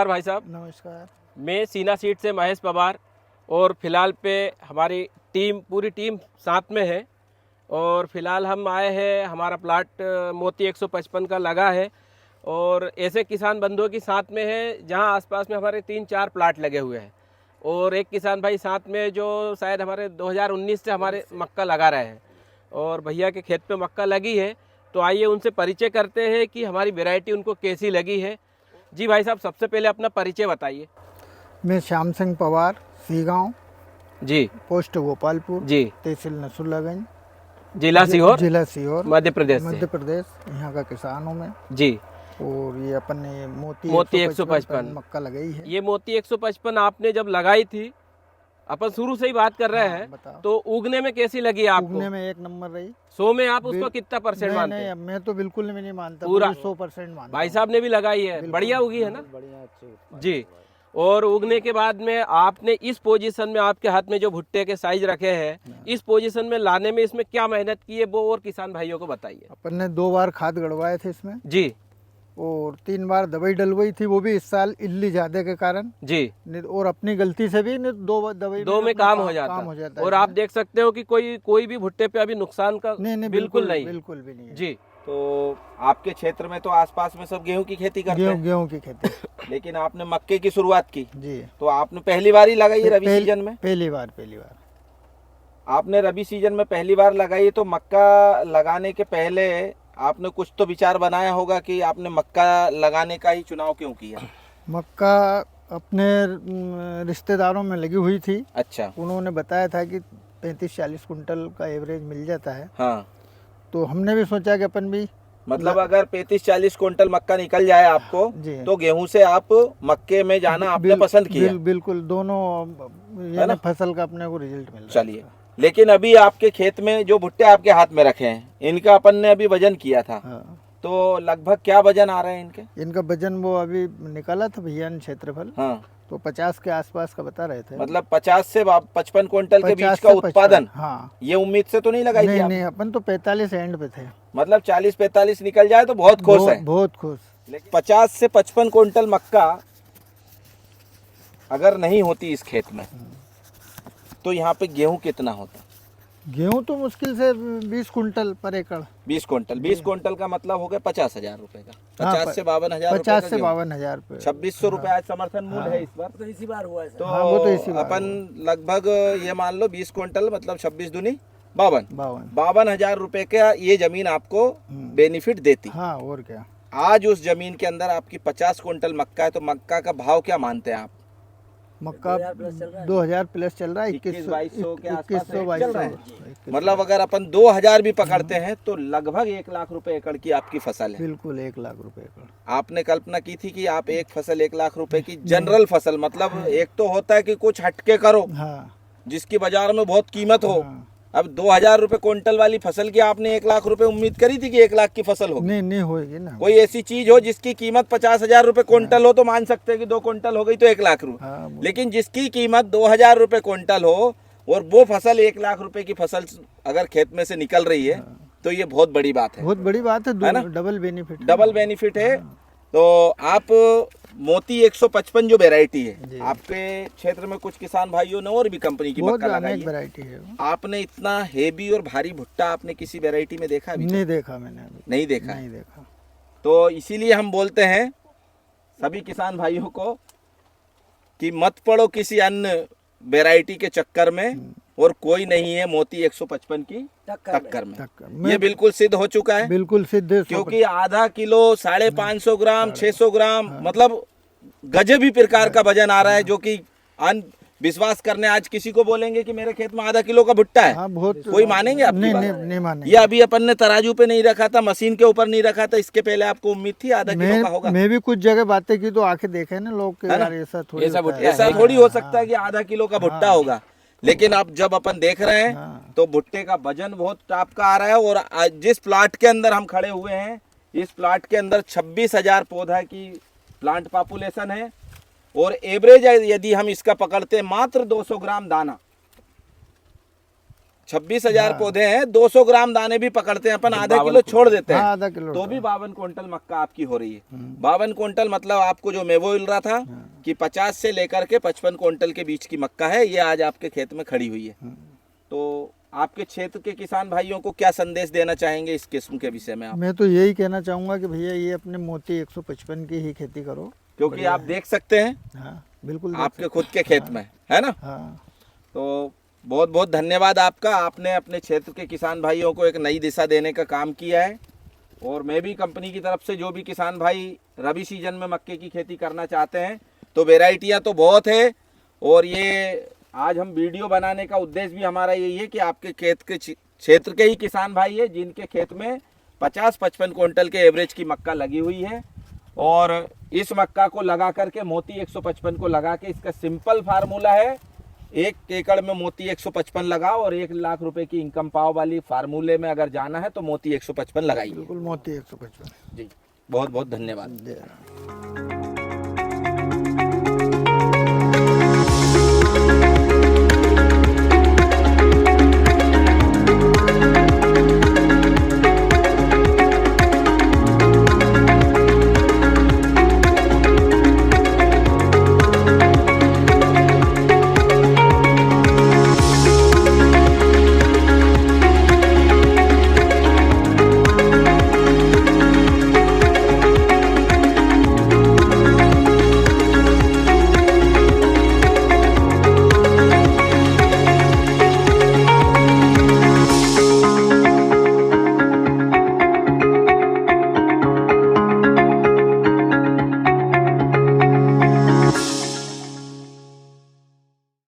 नमस्कार भाई साहब। नमस्कार। मैं सीना सीट से महेश पवार और फिलहाल पे हमारी पूरी टीम साथ में है और फिलहाल हम आए हैं। हमारा प्लाट मोती 155 का लगा है और ऐसे किसान बंधुओं के साथ में है जहां आसपास में हमारे 3-4 प्लाट लगे हुए हैं और एक किसान भाई साथ में जो शायद हमारे 2019 से हमारे मक्का लगा रहे हैं और भैया के खेत पे मक्का लगी है। तो आइए उनसे परिचय करते हैं कि हमारी वैरायटी उनको कैसी लगी है। जी भाई साहब, सबसे पहले अपना परिचय बताइए। मैं श्याम सिंह पवार, सीगांव जी, पोस्ट गोपालपुर जी, तहसील नसरुल्लागंज, जिला सीहोर, जिला सीहोर, मध्य प्रदेश मध्य से। प्रदेश। यहाँ का किसान हूँ मैं। जी, और ये अपन ने मोती 155 मक्का लगाई है। ये मोती 155 आपने जब लगाई थी, अपन शुरू से ही बात कर रहे हैं, बताओ। तो उगने में कैसी लगी आपको? उगने में एक नंबर रही। 100 में आप उसको कितना परसेंट मानते हैं? नहीं, मैं तो बिल्कुल भी नहीं मानता, पूरा 100% मानता। भाई साहब ने भी लगाई है, बढ़िया उगी है ना? बढ़िया, अच्छी। जी। और उगने के बाद में आपने इस पोजीशन में, आपके हाथ में जो भुट्टे के साइज रखे हैं, इस पोजीशन में लाने में इसमें क्या मेहनत की है वो और किसान भाइयों को बताइए। अपन ने 2 बार खाद गड़वाए थे इसमें जी, और 3 बार दवाई डलवाई थी, वो भी इस साल इल्ली ज्यादा के कारण। जी। और अपनी गलती से भी 2 दवाई दो में काम हो जाता है। और आप देख सकते हो कि कोई भी भुट्टे पे अभी नुकसान का नहीं, बिल्कुल नहीं, बिल्कुल भी नहीं है। जी। तो आपके क्षेत्र में तो आसपास में सब गेहूं की खेती करते हैं, गेहूं की खेती। लेकिन आपने मक्के की शुरुआत की, जी। तो आपने पहली बार ही लगाई रबी सीजन में? पहली बार। आपने रबी सीजन में पहली बार लगाई, तो मक्का लगाने के पहले आपने कुछ तो विचार बनाया होगा कि आपने मक्का लगाने का ही चुनाव क्यों किया? मक्का अपने रिश्तेदारों में लगी हुई थी। अच्छा। उन्होंने बताया था कि 35-40 कुंटल का एवरेज मिल जाता है। हाँ, तो हमने भी सोचा कि अपन भी मतलब अगर 35-40 कुंटल मक्का निकल जाए आपको, तो गेहूं से आप मक्के में जाना आपने पसंद किया? बिल्कुल, दोनों ये ना फसल का अपने को रिजल्ट मिल रहा है। चलिए, लेकिन अभी आपके खेत में जो भुट्टे आपके हाथ में रखे हैं, इनका अपन ने अभी वजन किया था। हाँ। तो लगभग क्या वजन आ रहे हैं इनके? इनका वजन वो अभी निकाला था भैया ने क्षेत्रफल। हाँ, तो 50 के आसपास का बता रहे थे। मतलब 50 से 55 क्विंटल के 50 बीच का से उत्पादन। 55, हाँ। ये उम्मीद से तो नहीं लगाई थी नहीं, आपने? अपन तो 45 एंड पे थे। मतलब 40-45 निकल जाए तो बहुत खुश है। बहुत खुश। लेकिन 50 से 55 क्विंटल मक्का अगर नहीं होती इस खेत में, तो यहाँ पे गेहूं कितना होता? गेहूं तो मुश्किल से 20 कुंटल पर एकड़। 20 क्विंटल का मतलब हो गया 50,000 रुपए का। 50 हाँ, से 52,000 50 से 52,000 रुपए। 2600 रुपए आज समर्थन मूल्य है इस बार। तो इसी बार हुआ है सर। तो हाँ, वो तो इसी बार अपन लगभग ये मान लो 20 क्विंटल मतलब 26 दूनी 52,000 रुपए का ये जमीन आपको बेनिफिट देती। हाँ, और क्या। आज उस जमीन के अंदर आपकी 50 क्विंटल मक्का है, तो मक्का का भाव क्या मानते हैं आप? मक्का 2000 प्लस चल रहा है। 2100-2200 के आसपास 2100 चल रहा है। मतलब अगर अपन 2000 भी पकड़ते हैं तो लगभग 1 लाख रुपए एकड़ की आपकी फसल है। बिल्कुल 1 लाख रुपए एकड़। आपने कल्पना की थी कि आप एक फसल 1 लाख रुपए की जनरल फसल, मतलब एक तो होता है कि कुछ हटके करो, हाँ, जिसकी बाजार में बहुत कीमत हो। हाँ। अब 2000 रुपए क्विंटल वाली फसल की आपने 1 लाख रुपए उम्मीद करी थी कि 1 लाख की फसल होगी? नहीं होगी ना। कोई ऐसी चीज हो जिसकी कीमत 50,000 रुपए क्विंटल हो तो मान सकते हैं कि 2 क्विंटल हो गई तो 1 लाख रुपए। हाँ, लेकिन जिसकी कीमत 2000 रुपए क्विंटल हो और वो फसल 1 लाख रुपए की फसल अगर खेत में से निकल रही है, तो ये बहुत बड़ी बात है। बहुत बड़ी बात है ना? Double benefit. डबल बेनिफिट है। तो आप मोती 155 जो वैरायटी है, आपके क्षेत्र में कुछ किसान भाइयों ने और भी कंपनी की मक्का लगाई है। वैरायटी है। आपने इतना हेवी और भारी भुट्टा आपने किसी वैरायटी में देखा अभी? नहीं देखा मैंने अभी। नहीं देखा। नहीं देखा। तो इसीलिए हम बोलते हैं सभी किसान भाइयों को कि मत पड़ो किसी अन्य वैरायटी के चक्कर में, और कोई नहीं है मोती 155 की टक्कर में। ये बिल्कुल सिद्ध हो चुका है। बिल्कुल सिद्ध है। क्योंकि आधा किलो 550 ग्राम 600 ग्राम मतलब गजब ही प्रकार का वजन आ रहा है, जो कि विश्वास करने आज किसी को बोलेंगे कि मेरे खेत में आधा किलो का भुट्टा है, बहुत कोई मानेंगे आपकी बात? नहीं मानेंगे। ये अभी अपन ने तराजू पे नहीं रखा था, मशीन के ऊपर नहीं रखा था, इसके पहले आपको उम्मीद थी आधा किलो का होगा? मैं भी कुछ जगह बातें की तो आके देखे ना लोग कि यार ऐसा थोड़ी हो सकता है कि आधा किलो का भुट्टा होगा। लेकिन अब जब अपन देख रहे हैं तो भुट्टे का वजन बहुत टाप का आ रहा है। और जिस प्लाट के अंदर हम खड़े हुए हैं, इस प्लाट के अंदर 26,000 पौधा की प्लांट पॉपुलेशन है, और एवरेज यदि हम इसका पकड़ते हैं मात्र 200 ग्राम दाना, 26,000 पौधे हैं, 200 ग्राम दाने भी पकड़ते हैं अपन, आधा किलो छोड़ देते हैं, हाँ, आधा किलो तो भी 52 क्विंटल मक्का आपकी हो रही है। 52 क्विंटल मतलब आपको जो मेवो मिल रहा था कि 50 से लेकर के 55 क्विंटल के बीच की मक्का है, ये आज आपके खेत में खड़ी हुई है। तो आपके क्षेत्र के किसान भाइयों को क्या संदेश देना चाहेंगे इस किस्म के विषय में आप? मैं तो यही कहना चाहूँगा कि भैया ये अपने मोती 155 की ही खेती करो, क्योंकि आप देख सकते हैं हाँ बिल्कुल आपके खुद के खेत में है ना। हाँ तो बहुत बहुत धन्यवाद आपका, आपने अपने क्षेत्र के किसान भाइयों को एक नई दिशा देने का काम किया है। और मैं भी कंपनी की तरफ से जो भी किसान भाई रबी सीजन में मक्के की खेती करना चाहते हैं, तो वेराइटियाँ तो बहुत है, और ये आज हम वीडियो बनाने का उद्देश्य भी हमारा यही है कि आपके खेत के क्षेत्र के ही किसान भाई है जिनके खेत में 50-55 क्विंटल के एवरेज की मक्का लगी हुई है, और इस मक्का को लगा करके मोती 155 को लगा के, इसका सिंपल फार्मूला है 1 एकड़ में मोती 155 लगाओ और 1 लाख रुपए की इनकम पाओ वाली फार्मूले में अगर जाना है तो मोती 155 लगाइए। बिल्कुल मोती 155। जी बहुत बहुत धन्यवाद। जय राम।